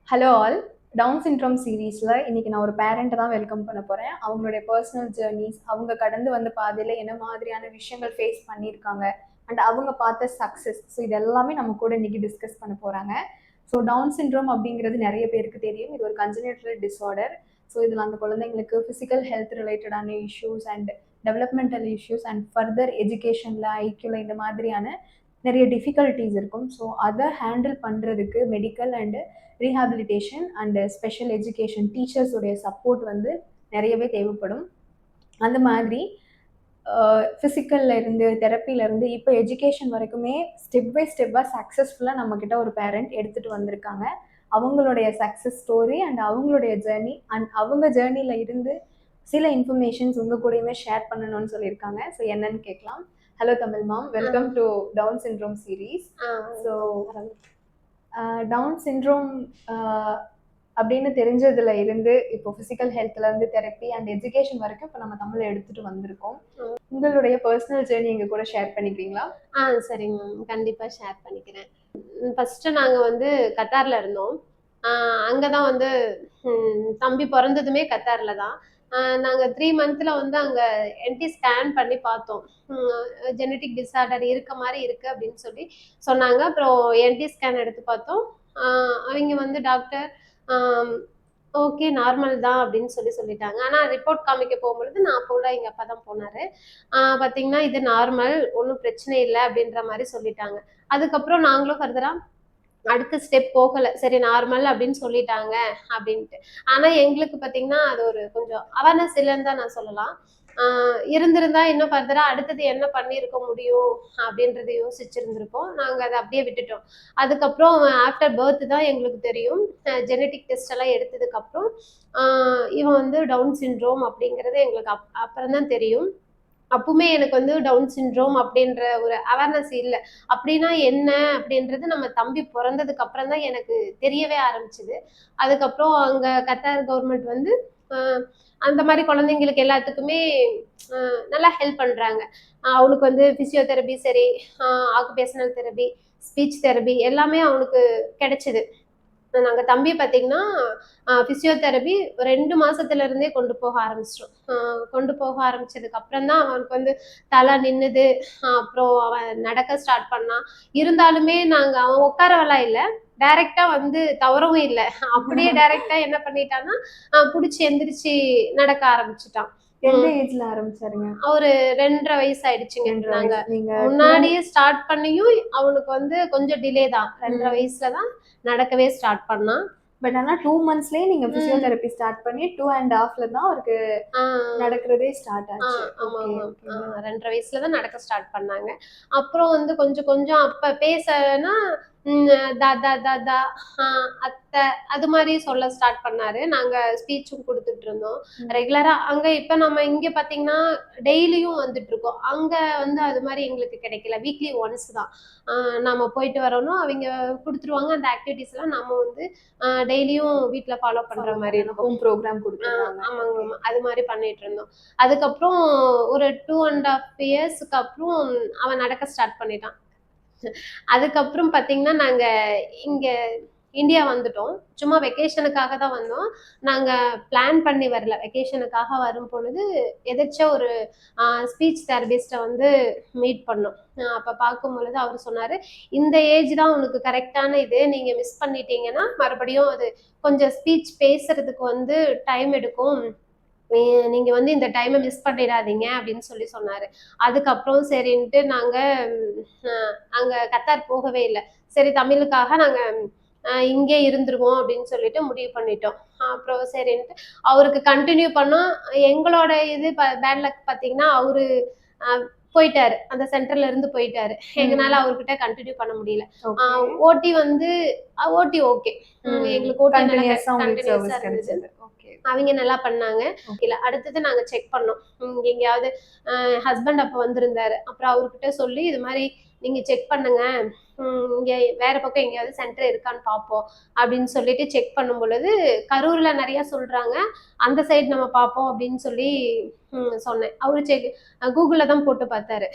Hello all. Down syndrome சீரீஸில் இன்னைக்கு நான் ஒரு பேரண்ட்டை தான் வெல்கம் பண்ண போகிறேன். அவங்களுடைய பர்சனல் ஜேர்னிஸ், அவங்க கடந்து வந்த பாதையில் என்ன மாதிரியான விஷயங்கள் ஃபேஸ் பண்ணியிருக்காங்க அண்ட் அவங்க பார்த்த சக்ஸஸ், ஸோ இது எல்லாமே நம்ம கூட இன்னைக்கு டிஸ்கஸ் பண்ண போகிறாங்க. ஸோ டவுன் சிண்ட்ரோம் அப்படிங்கிறது நிறைய பேருக்கு தெரியும். இது ஒரு கன்ஜெனிட்டல் டிஸார்டர். ஸோ இதில் அந்த குழந்தைங்களுக்கு ஃபிசிக்கல் ஹெல்த் ரிலேட்டடான issues and developmental issues and further எஜுகேஷனில் ஐக்யூவில் இந்த மாதிரியான நிறைய டிஃபிகல்ட்டிஸ் இருக்கும். ஸோ அதை ஹேண்டில் பண்ணுறதுக்கு medical and rehabilitation and special education டீச்சர்ஸோடைய சப்போர்ட் வந்து நிறையவே தேவைப்படும். அந்த மாதிரி ஃபிசிக்கல்ல இருந்து தெரப்பிலேருந்து இப்போ எஜுகேஷன் வரைக்குமே ஸ்டெப் பை ஸ்டெப்பாக சக்ஸஸ்ஃபுல்லாக நம்மக்கிட்ட ஒரு பேரண்ட் எடுத்துகிட்டு வந்திருக்காங்க. அவங்களுடைய சக்ஸஸ் ஸ்டோரி அண்ட் அவங்களுடைய ஜேர்னி அண்ட் அவங்க ஜேர்னியில் இருந்து சில இன்ஃபர்மேஷன்ஸ் உங்கள் கூடயுமே ஷேர் பண்ணணும்னு சொல்லியிருக்காங்க. ஸோ என்னன்னு கேட்கலாம். Hello Tamil ma'am, welcome to Down syndrome series. So Down syndrome அப்படின்னு தெரிஞ்சதுல இருந்து இப்போ ஃபிசிக்கல் ஹெல்த்ல இருந்து தெரப்பி அண்ட் எஜுகேஷன் வரைக்கும் இப்போ நம்ம தமிழ்ல எடுத்துட்டு வந்திருக்கோம். உங்களுடைய பர்சனல் ஜேர்னி எங்க கூட ஷேர் பண்ணிக்கிறீங்களா? சரிங்க மேம், கண்டிப்பா ஷேர் பண்ணிக்கிறேன். ஃபர்ஸ்ட் நாங்க வந்து கத்தார்ல இருந்தோம். அங்கதான் வந்து தம்பி பிறந்ததுமே கத்தார்ல தான். நாங்க 3 மந்த்ல வந்து அங்க என்டி ஸ்கேன் பண்ணி பார்த்தோம். ஜெனட்டிக் டிஸார்டர் இருக்க மாதிரி இருக்கு அப்படின்னு சொல்லி சொன்னாங்க. அப்புறம் என்டி ஸ்கேன் எடுத்து பார்த்தோம். அவங்க வந்து டாக்டர் ஓகே நார்மல் தான் அப்படின்னு சொல்லிட்டாங்க. ஆனா ரிப்போர்ட் காமிக்க போகும்பொழுது நான் போல எங்க அப்பா தான் போனாரு. பாத்தீங்கன்னா இது நார்மல், ஒன்றும் பிரச்சனை இல்லை அப்படின்ற மாதிரி சொல்லிட்டாங்க. அதுக்கப்புறம் நாங்களும் ஃபர்தரா அடுத்த ஸ்டெப் போகல. சரி நார்மல் அப்படின்னு சொல்லிட்டாங்க அப்படின்ட்டு. ஆனா எங்களுக்கு பாத்தீங்கன்னா அது ஒரு கொஞ்சம் அவேர்னஸ் இல்லைன்னு தான் நான் சொல்லலாம். இருந்திருந்தா இன்னும் ஃபர்தரா அடுத்தது என்ன பண்ணியிருக்க முடியும் அப்படின்றத யோசிச்சிருந்திருப்போம். நாங்க அதை அப்படியே விட்டுட்டோம். அதுக்கப்புறம் ஆஃப்டர் பர்த் தான் எங்களுக்கு தெரியும். ஜெனட்டிக் டெஸ்ட் எல்லாம் எடுத்ததுக்கு அப்புறம் இவன் வந்து டவுன் சிண்ட்ரோம் அப்படிங்கிறது எங்களுக்கு அப்புறம் தான் தெரியும். அப்பவுமே எனக்கு வந்து டவுன் சிண்ட்ரோம் அப்படின்ற ஒரு அவேர்னஸ் இல்லை. அப்படின்னா என்ன அப்படின்றது நம்ம தம்பி பிறந்ததுக்கு அப்புறம் தான் எனக்கு தெரியவே ஆரம்பிச்சுது. அதுக்கப்புறம் அங்க கத்தார் கவர்மெண்ட் வந்து அந்த மாதிரி குழந்தைங்களுக்கு எல்லாத்துக்குமே நல்லா ஹெல்ப் பண்றாங்க. அவனுக்கு வந்து பிசியோதெரபி சரி, ஆக்குபேஷனல் தெரபி, ஸ்பீச் தெரபி எல்லாமே அவனுக்கு கிடைச்சது. நாங்க தம்பி பாத்தீங்கன்னா பிசியோதெரபி 2 மாசத்துல இருந்தே கொண்டு போக ஆரம்பிச்சிட்டோம். கொண்டு போக ஆரம்பிச்சதுக்கு அப்புறம் தான் அவனுக்கு வந்து தலை நின்னுது. அப்புறம் அவன் நடக்க ஸ்டார்ட் பண்ணான். இருந்தாலுமே நாங்க அவன் உட்காரவெல்லாம் இல்லை, டைரக்டா வந்து தவறவும் இல்லை. அப்படியே டைரக்டா என்ன பண்ணிட்டான்னா புடிச்சு எந்திரிச்சு நடக்க ஆரம்பிச்சுட்டான். எந்த ஏஜ்ல ஆரம்பிச்சாருங்க? ஒரு 2.5 வயசு ஆயிடுச்சுங்க. நாங்க முன்னாடியே ஸ்டார்ட் பண்ணியும் அவனுக்கு வந்து கொஞ்சம் டிலே தான். 2.5 வயசுல தான் நடக்கவே ஸ்டார்ட் பண்ணான். பட் ஆனா 2 மந்த்ஸ்லயே நீங்க பிசியோதெரபி ஸ்டார்ட் பண்ணி 2.5ல தான் அவருக்கு நடக்கிறதே ஸ்டார்ட் ஆச்சு. ஆமா 2.5 வயசுல தான் நடக்க ஸ்டார்ட் பண்ணாங்க. அப்புறம் வந்து கொஞ்சம் கொஞ்சம் அப்ப பேசனா தாதா தாதா அத்தை அது மாதிரி சொல்ல ஸ்டார்ட் பண்ணாரு. நாங்க ஸ்பீச்சும் கொடுத்துட்டு இருந்தோம் ரெகுலரா. அங்க இப்ப நம்ம இங்க பாத்தீங்கன்னா டெய்லியும் வந்துட்டு இருக்கோம். அங்க வந்து அது மாதிரி எங்களுக்கு கிடைக்கல. வீக்லி ஒன்ஸ் தான் நாம போயிட்டு வரணும். அவங்க கொடுத்துருவாங்க அந்த ஆக்டிவிட்டிஸ் எல்லாம். நம்ம வந்து டெய்லியும் வீட்டுல ஃபாலோ பண்ற மாதிரி இருக்கும். ப்ரோக்ராம் கொடுத்துருவாங்க. ஆமாங்க, அது மாதிரி பண்ணிட்டு இருந்தோம். அதுக்கப்புறம் ஒரு 2.5 இயர்ஸ்க்கு அப்புறம் அவன் நடக்க ஸ்டார்ட் பண்ணிட்டான். அதுக்கப்புறம் பாத்தீங்கன்னா நாங்க இங்க இந்தியா வந்துட்டோம். சும்மா வெக்கேஷனுக்காக தான் வந்தோம். நாங்க பிளான் பண்ணி வரல. வெக்கேஷனுக்காக வரும் பொழுது எதாச்சும் ஒரு ஸ்பீச் தெரபிஸ்ட வந்து மீட் பண்ணோம். அப்ப பார்க்கும் பொழுது அவர் சொன்னாரு, இந்த ஏஜ் தான் உனக்கு கரெக்டான இது, நீங்க மிஸ் பண்ணிட்டீங்கன்னா மறுபடியும் அது கொஞ்சம் ஸ்பீச் பேசுறதுக்கு வந்து டைம் எடுக்கும், நீங்க வந்து இந்த டைமை மிஸ் பண்ணிடாதீங்க அப்படின்னு சொன்னாரு. அதுக்கப்புறம் சரின்ட்டு நாங்க அங்க கத்தார் போகவே இல்லை. சரி தமிழுக்காக நாங்க இங்கே இருந்துருவோம் அப்படின்னு சொல்லிட்டு முடிவு பண்ணிட்டோம். அப்புறம் சரின்ட்டு அவருக்கு கண்டினியூ பண்ணா எங்களோட இது பேட் லக் பாத்தீங்கன்னா அவரு போயிட்டாரு, அந்த சென்டர்ல இருந்து போயிட்டாரு. எங்களால அவர்கிட்ட கண்டினியூ பண்ண முடியல. ஓட்டி வந்து ஓட்டி ஓகே, எங்களுக்கு ஓட்டி கண்டினியூஸா இருந்தது. அவங்க நல்லா பண்ணாங்க. இல்ல அடுத்தது நாங்க செக் பண்ணோம். எங்கேயாவது ஹஸ்பண்ட் அப்ப வந்திருந்தாரு. அப்புறம் அவர்கிட்ட சொல்லி இது மாதிரி நீங்க செக் பண்ணுங்க, இங்க வேற பக்கம் எங்கேயாவது சென்டர் இருக்கான்னு பார்ப்போம் அப்படின்னு சொல்லிட்டு செக் பண்ணும் பொழுது கரூர்ல நிறைய சொல்றாங்க, அந்த சைடு நம்ம பார்ப்போம் அப்படின்னு சொல்லி சொன்னேன். அவரு செக் கூகுள்ல தான் போட்டு பார்த்தாரு.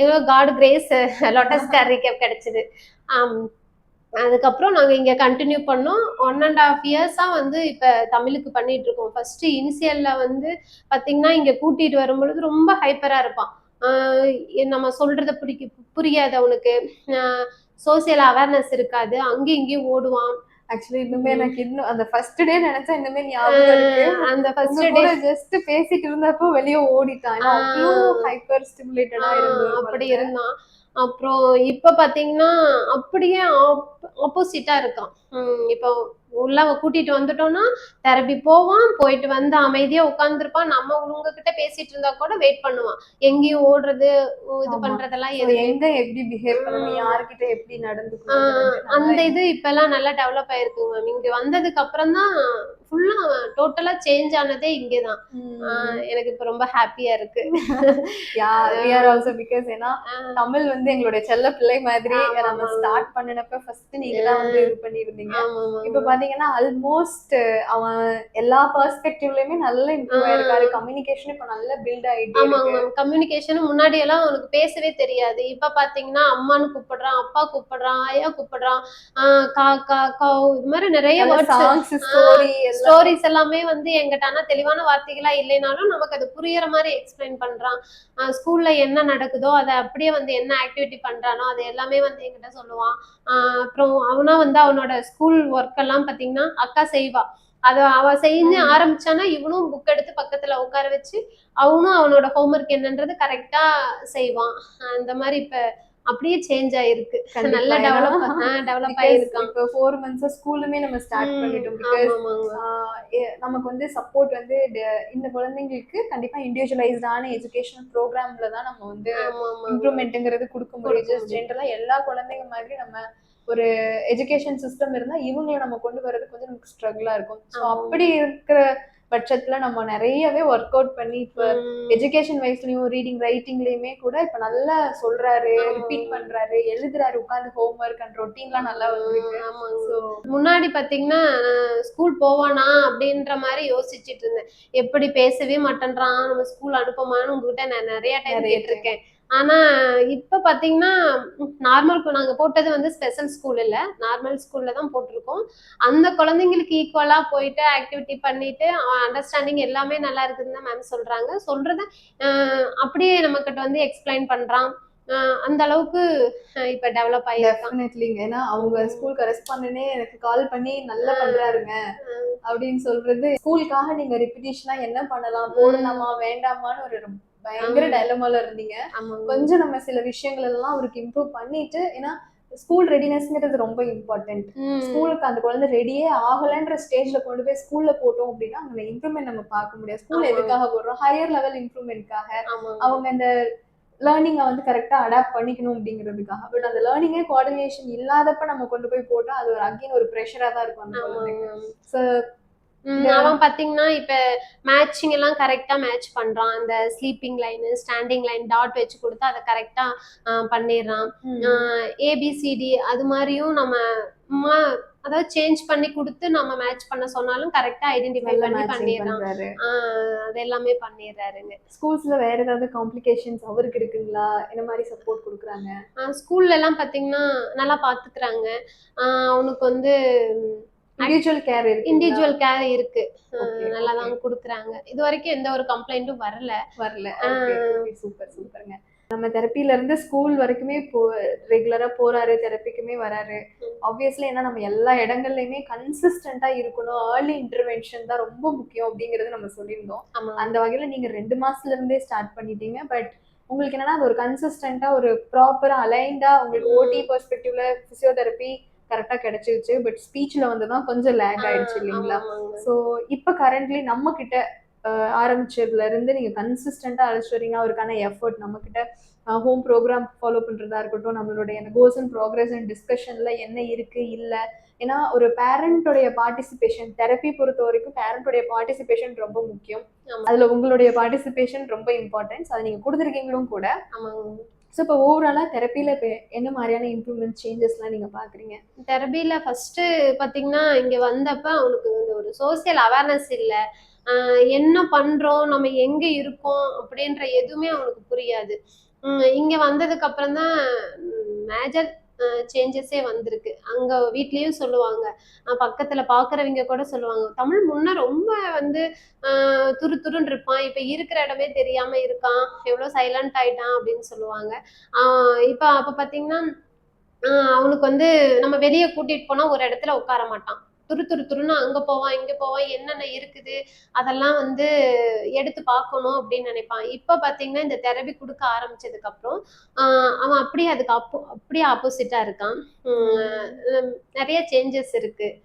ஏதோ God grace Lotus Care recap கிடைச்சது. அதுக்கப்புறம் நாங்க இங்க கண்டினியூ பண்ணோம். 1½ இயர்ஸா வந்து இப்ப தமிழுக்கு பண்ணிட்டு இருக்கோம். ஃபர்ஸ்ட் இனிஷியல்ல வந்து பாத்தீங்கன்னா, இங்க கூட்டிட்டு வரும்பொழுது ரொம்ப ஹைப்பரா இருப்பான். ஆ நம்ம சொல்றத புரியாது அவனுக்கு. ஆ சோசியல் அவேர்னஸ் இருக்காது. அங்கேயும் இங்கேயும் ஓடுவான். ஆக்சுவலி இன்னுமே ம். எனக்கு இன்னும் அந்த ஃபர்ஸ்ட் டே நினைச்சா இன்னுமே ஆ ஞாபகம் இருக்கு. அந்த உங்க ஃபர்ஸ்ட் டே கூட ஜஸ்ட் பேசிட்டு இருந்தப்போ வெளிய ஓடிட்டான். ஆ ஏன்னா அவ்ளோ ஹைப்பர் ஆ ஸ்டிமுலேட்டடா இருந்த ஒரு அப்படி குழந்தை. இருந்தான். அப்புறம் இப்ப பாத்தீங்கன்னா, அப்படியே ஆப்போசிட்டா இருக்கான். இப்போ உள்ள கூட்டிட்டு வந்துட்டோம்னா, தெரப்பி போவான். போயிட்டு வந்து அமைதியா உட்கார்ந்திருப்பான். நம்ம உங்ககிட்ட பேசிட்டு இருந்தா கூட வெயிட் பண்ணுவான். எங்கேயும் ஓடுறது, இது ஆமா. பண்றதெல்லாம் சோ எதுவுமே எங்க எப்படி பிஹேவ் பண்ணணும், ம். யார்கிட்ட எப்படி ஆ நடந்துக்கணுங்கிறது நல்லா அந்த இது இப்பல்லாம் நல்லா டெவலப் ஆயிருக்கு மேம். இங்க வந்ததுக்கு அப்புறம் தான் ஃபுல்லா டோட்டலா சேஞ்ச் ஆனதே இங்க தான். ம். எனக்கு இப்ப ரொம்ப ஹேப்பியா இருக்கு. We are ah also because ஏன்னா ஆ தமிழ் வந்து எங்களுடைய செல்ல பிள்ளை மாதிரி நம்ம ஆமாமாங்க. ஸ்டார்ட் பண்ணினப்ப ஃபர்ஸ்ட் நீங்க தான் வந்து ஆ இது பண்ணியிருந்தீங்க. இப்ப ஆமாமாங்க. பாத்தீங்கன்னா ஆல்மோஸ்ட் அவன் எல்லா பெர்ஸ்பெக்டிவ்லயுமே நல்ல ஆ இம்ப்ரூவ் ஆயிருக்காரு. கம்யூனிகேஷன் இப்ப நல்ல பில்ட் ஆயிட்டே ஆமாங்க இருக்கு. மேம். கம்யூனிகேஷனும் முன்னாடியெல்லாம் அவனுக்கு பேசவே தெரியாது. இப்ப பார்த்தீங்கன்னா, அம்மான்னு கூப்பிடுறான், அப்பா கூப்பிடுறான், ஆயா கூப்பிடுறான். ஆ கா, கா, கவ் இது மாரி நெறைய நல்ல வேர்ட்ஸ் சாங்ஸ், ஆ ஸ்டோரி எல்லாமே ஸ்டோரீஸ் எல்லாமே வந்து என்கிட்ட ஆனா தெளிவான வார்த்தைகளா இல்லைனாலும், நமக்கு அது புரியிற மாரி எக்ஸ்பிளைன் பண்றான். ஸ்கூல்ல என்ன நடக்குதோ, அத அப்படியே வந்து என்ன ஆக்டிவிட்டி பண்றானோ, அது எல்லாமே வந்து என்கிட்ட சொல்லுவான். ஆ அப்புறம் அவனா வந்து அவனோட ஸ்கூல் ஒர்க் எல்லாம் பார்த்தீங்கன்னா, அக்கா செய்வா. அத அவ செஞ்சு ம். ஆரம்பிச்சான்னா, இவனும் புக் எடுத்து பக்கத்துல உட்கார வச்சு அவனும் அவனோட ஹோம்வொர்க் என்னன்றது கரெக்ட்டா செய்வான். அந்த மாரி இப்ப அப்படியே சேஞ்ச் ஆயிருக்கு. கண்டிப்பா. நல்லா ஏன்னா டெவலப் பிகாஸ் ஆயிருக்கான். இப்போ 4 மந்த்ஸா ஸ்கூலுமே நம்ம ஸ்டார்ட் ம். பண்ணிட்டோம். பிகாஸ் ஆமாமாங்க. ஆ நமக்கு வந்து சப்போர்ட் வந்து இந்த குழந்தைங்களுக்கு கண்டிப்பா இண்டிவிஜுவலைஸ்டான எஜுகேஷனல் ப்ரோகிராம்ல தான் நம்ம வந்து ஆமாமாங்க. இம்ப்ரூவ்மெண்ட்ங்கிறது குடுக்க முடியும். கொடுக்க ஜஸ்ட் முடியும். ஜென்ரலா எல்லா குழந்தைங்க மாதிரி நம்ம ஒரு எஜுகேஷன் சிஸ்டம் இருந்தா, இவங்கள நம்ம கொண்டு வரது கொஞ்சம் நமக்கு ஸ்ட்ரகிளா இருக்கும். ஸோ ஆமாமா. அப்படி இருக்கிற பட்சத்துல நம்ம நெறையவே ஒர்க் அவுட் பண்ணி இப்ப ம். எஜுகேஷன் வைஸ்லயும், ரீடிங், ரைட்டிங்லயுமே கூட இப்ப நல்லா சொல்றாரு, ரிப்பீட் ஆமாங்க. பண்றாரு, எழுதுறாரு உட்கார்ந்து ஹோம் ஒர்க் அண்ட் ரொட்டீன்லாம் நல்லா வந்திருக்கு. ஆமாங்க. ஸோ முன்னாடி பார்த்தீங்கன்னா, ஸ்கூல் போவானா? அப்படின்ற மாரி யோசிச்சுட்டு இருந்தேன். எப்படி பேசவே மாட்டேன்றான், நம்ம ஸ்கூல் அனுப்பமான்னு உங்ககிட்ட நான் நெறைய டைம் நெறைய டைம். கேட்டுருக்கேன். ஆனா, இப்ப பார்த்தீங்கன்னா, நார்மல் நாங்க போட்டது வந்து ஸ்பெஷல் ஸ்கூல் இல்ல. நார்மல் ஸ்கூல்ல தான் போட்டுருக்கோம். அந்த குழந்தைங்களுக்கு ஈக்குவலா போயிட்டு ஆக்டிவிட்டி பண்ணிட்டு, அவன் அண்டர்ஸ்டாண்டிங் எல்லாமே நல்லா இருக்குதுன்னு தான் மேம் சொல்றாங்க. சொல்றத அ அப்படியே நம்மகிட்ட வந்து எக்ஸ்பிளைன் பண்றான். அ அந்த அளவுக்கு இப்ப டெவலப் ஆயிருக்கான். டெஃபினெட்லிங்க. ஏன்னா அவங்க ம். ஸ்கூல் கரஸ்பாண்டன்ட்டே எனக்கு கால் பண்ணி நல்லா அ, பண்றாருங்க அ, அப்படின்னு சொல்றது, ஸ்கூலுக்காக நீங்க ரிப்பிட்டிஷனா என்ன பண்ணலாம்? ம். போடலாமா? வேண்டாமான்னு ஒரு பயங்கர ஆமா. டயலமால இருந்தீங்க. ஆமாங்க. கொஞ்சம் நம்ம சில விஷயங்கள் எல்லாம் அவருக்கு இம்ப்ரூவ் பண்ணிட்டு ஏன்னா ஸ்கூல் ரெடினஸ்ங்கிறது ரொம்ப இம்பார்ட்டன்ட். ம். ஸ்கூலுக்கு அந்த குழந்தை ரெடியே ஆகலன்ற ஸ்டேஜ்ல கொண்டு போய் ஸ்கூல்ல போட்டோம் அப்படின்னா, அங்க இம்ப்ரூவ்மெண்ட் நம்ம பார்க்க முடியாது. ஸ்கூல் ஆமாங்க. எதுக்காக போடுறோம்? ஹையர் லெவல் இம்ப்ரூவ்மெண்ட்காக. ஆமாங்க. அவங்க இந்த லேர்னிங்க வந்து கரெக்ட்டா அடாப்ட் பண்ணிக்கணும் அப்படிங்கிறதுக்காக. பட் அந்த ம். லேர்னிங்கே கோஆர்டினேஷன் இல்லாதப்ப நம்ம கொண்டு போய் போட்டா, அது ஒரு அகைன் ஒரு பிரஷரா தான் இருக்கும் அந்த குழந்தைக்கு. ஆமாங்க. ஸோ இந்த அவன் பார்த்தீங்கன்னா, இப்ப மேட்சிங் எல்லாம் கரெக்ட்டா மேட்ச் பண்றான். அந்த sleeping line, standing line dot வச்சு குடுத்தா அத கரெக்ட்டா பண்ணிர்றான். அ ம். ஏபிசிடி அது மாரியும் நம்ம ம அதாவது சேஞ்ச் பண்ணி குடுத்து நம்ம மேட்ச் பண்ண சொன்னாலும் கரெக்ட்டா ஐடென்டிஃபை நல்ல பண்ணி மேட்சிங் பண்ணிர்றான். பண்றாரு. ஆ அது எல்லாமே பண்ணிர்றாருங்க. ஸ்கூல்ஸ்ல வேற ஏதாவது காம்ப்ளிகேஷன்ஸ் அவருக்கு இருக்குங்களா? என்ன மாரி சப்போர்ட் குடுக்குறாங்க? ஸ்கூல்லலாம் பார்த்தீங்கன்னா, நல்லா பார்த்துக்கிறாங்க. அவனுக்கு வந்து ஆக் இண்டிவிஜுவல் கேர் இருக்குங்களா? இண்டிவிஜுவல் கேர் இருக்கு. ஓகே, நல்லா ஓகே. தான் குடுக்குறாங்க. இதுவரைக்கும் எந்த ஒரு கம்ப்ளைண்ட்டும் வரல. வரல. ஆ ஓகே, ஓகே. சூப்பர், சூப்பர்ங்க. நம்ம தெரப்பில இருந்து ஸ்கூல் வரைக்குமே ரெகுலரா போறாரு, தெரப்பிக்குமே வராரு. ம். ஆப்வியஸ்லி ஏன்னா நம்ம எல்லா இடங்கள்லயுமே கன்சிஸ்டன்ட்டா இருக்கணும். ஏர்லி இன்டர்வென்ஷன் தான் ரொம்ப முக்கியம் அப்படிங்கிறது நம்ம சொல்லியிருந்தோம். ஆமாங்க. அந்த வகையில நீங்க 2 மாசத்துல இருந்தே ஸ்டார்ட் பண்ணிட்டீங்க. பட் உங்களுக்கு என்னன்னா, அது ஒரு கன்சிஸ்டன்ட்டா ஒரு ப்ராப்பரா அலைன்டா உங்களுக்கு ஓடி ம். பெர்ஸ்பெக்டிவ்ல பிசியோதெரபி கரெக்ட்டா கிடைச்சிருச்சு. பட் ஸ்பீச்ல வந்து தான் கொஞ்சம் லேக் ஆ ஆயிடுச்சு இல்லீங்களா? ஆமாமாங்க. ஸோ இப்ப கரண்ட்லி நம்ம கிட்ட ஆரம்பிச்சதுல இருந்து நீங்க கன்சிஸ்டன்ட்டா அழைச்சிட்டு வரீங்க. அவருக்கான எஃபோர்ட் நம்மகிட்ட ஹோம் ப்ரோகிராம் ஃபாலோ பண்றதா இருக்கட்டும், நம்மளுடைய அந்த கோல்ஸ் அண்ட் ப்ராக்ரஸ் அண்ட் டிஸ்கஷன்ல என்ன இருக்கு, இல்ல. ஏன்னா ஒரு பேரண்ட்டோடைய பார்ட்டிசிபேஷன் தெரப்பி பொறுத்தவரைக்கும் பேரண்ட்டோடைய பார்ட்டிசிபேஷன் ரொம்ப முக்கியம். ஆமா. அதுல உங்களுடைய பார்ட்டிசிபேஷன் ரொம்ப இம்பார்ட்டன்ஸ். அத நீங்க குடுத்துருக்கீங்களும் கூட. ஆமாங்க. ஸோ இப்போ ஓவராலா தெரப்பில இப்ப என்ன மாரியான இம்ப்ரூவ்மெண்ட் சேஞ்சஸ்லாம் நீங்க பார்க்குறீங்க? தெரபில ஃபர்ஸ்ட்டு பார்த்தீங்கன்னா, இங்க வந்தப்ப அவனுக்கு இந்த ஒரு சோசியல் அவேர்னஸ் இல்ல. என்ன பண்றோம்? நம்ம எங்க இருக்கோம்? அப்படின்ற எதுவுமே அவனுக்கு புரியாது. இங்க வந்ததுக்கு அப்புறம் தான் மேஜர் சேஞ்சஸே வந்திருக்கு. அங்க வீட்லயும் சொல்லுவாங்க. பக்கத்துல பாக்குறவங்க கூட சொல்லுவாங்க, "தமிழ் முன்ன ரொம்ப வந்து துரு துருன்னு இருப்பான். இப்ப இருக்கிற இடமே தெரியாம இருக்கான். எவ்வளோ சைலண்ட் ஆயிட்டான்" அப்படின்னு சொல்லுவாங்க. ஆ இப்ப அப்ப பாத்தீங்கன்னா, ஆ அவனுக்கு வந்து நம்ம வெளிய கூட்டிட்டு போனா ஒரு இடத்துல உட்கார மாட்டான். துரு துரு துருன்னு அங்க போவான், இங்க போவான். என்னென்ன இருக்குது, அதெல்லாம் வந்து எடுத்து பார்க்கணும் அப்படின்னு நினைப்பான். இப்ப பார்த்தீங்கன்னா, இந்த தெரபி குடுக்க ஆரம்பிச்சதுக்கு அப்புறம், ஆ அவன் அப்படியே அதுக்கு அப்படியே ஆப்போசிட்டா இருக்கான். ம் நெறைய சேஞ்சஸ் இருக்கு.